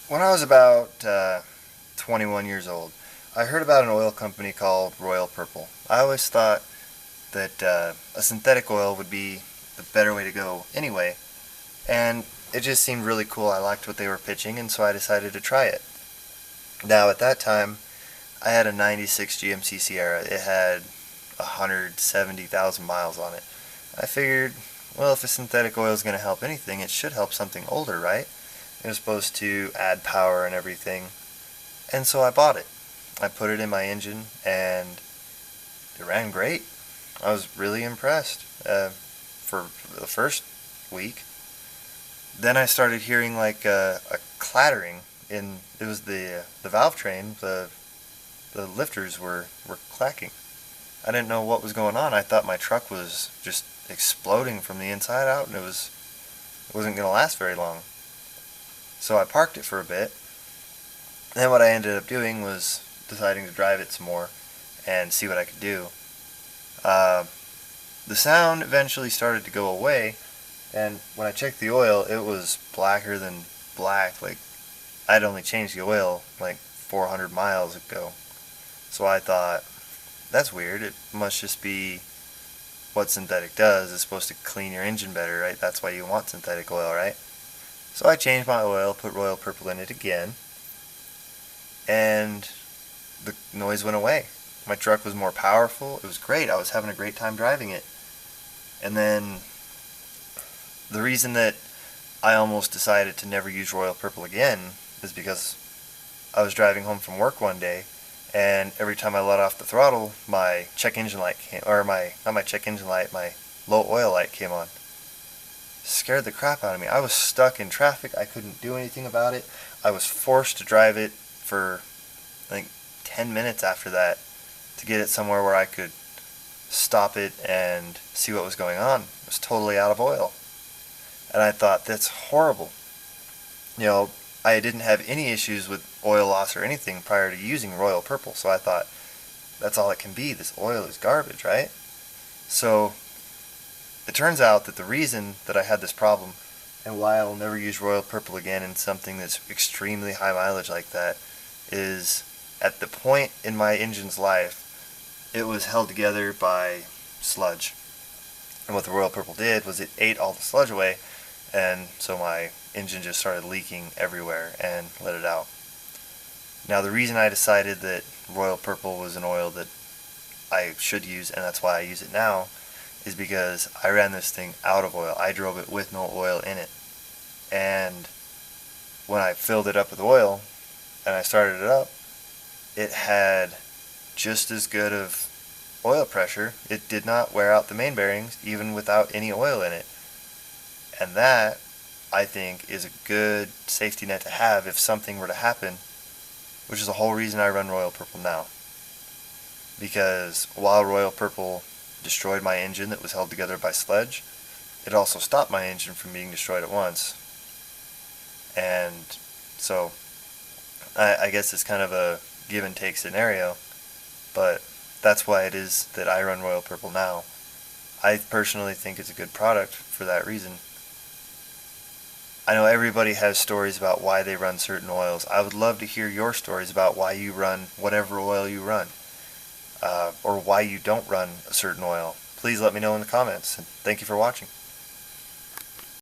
When I was about 21 years old, I heard about an oil company called Royal Purple. I always thought that a synthetic oil would be the better way to go anyway, and it just seemed really cool. I liked what they were pitching, and so I decided to try it. Now, at that time, I had a 96 GMC Sierra. It had 170,000 miles on it. I figured, well, if a synthetic oil is going to help anything, it should help something older, right? It was supposed to add power and everything. And so I bought it. I put it in my engine and it ran great. I was really impressed for the first week. Then I started hearing like a clattering in it was the valve train. The lifters were clacking. I didn't know what was going on. I thought my truck was just exploding from the inside out, and it wasn't going to last very long. So I parked it for a bit. Then what I ended up doing was deciding to drive it some more and see what I could do. Uh, the sound eventually started to go away, and when I checked the oil, it was blacker than black. Like I'd only changed the oil like 400 miles ago. So I thought, that's weird. It must just be what synthetic does. It's supposed to clean your engine better, right? That's why you want synthetic oil, right? So I changed my oil, put Royal Purple in it again, and the noise went away. My truck was more powerful. It was great. I was having a great time driving it. And then the reason that I almost decided to never use Royal Purple again is because I was driving home from work one day, and every time I let off the throttle, my check engine light came, or not my check engine light, my low oil light came on. Scared the crap out of me. I was stuck in traffic. I couldn't do anything about it. I was forced to drive it for like 10 minutes after that to get it somewhere where I could stop it and see what was going on. It was totally out of oil. And I thought, that's horrible. You know, I didn't have any issues with oil loss or anything prior to using Royal Purple, so I thought, that's all it can be. This oil is garbage, right? So it turns out that the reason that I had this problem and why I'll never use Royal Purple again in something that's extremely high mileage like that is at the point in my engine's life, it was held together by sludge. And what the Royal Purple did was it ate all the sludge away, and so my engine just started leaking everywhere and let it out. Now the reason I decided that Royal Purple was an oil that I should use, and that's why I use it now, is because I ran this thing out of oil. I drove it with no oil in it. And when I filled it up with oil and I started it up, it had just as good of oil pressure. It did not wear out the main bearings even without any oil in it. And that, I think, is a good safety net to have if something were to happen, which is the whole reason I run Royal Purple now. Because while Royal Purple destroyed my engine that was held together by sludge, it also stopped my engine from being destroyed at once. And so I guess it's kind of a give and take scenario, but that's why it is that I run Royal Purple now. I personally think it's a good product for that reason. I know everybody has stories about why they run certain oils. I would love to hear your stories about why you run whatever oil you run, or why you don't run a certain oil. Please let me know in the comments, and thank you for watching.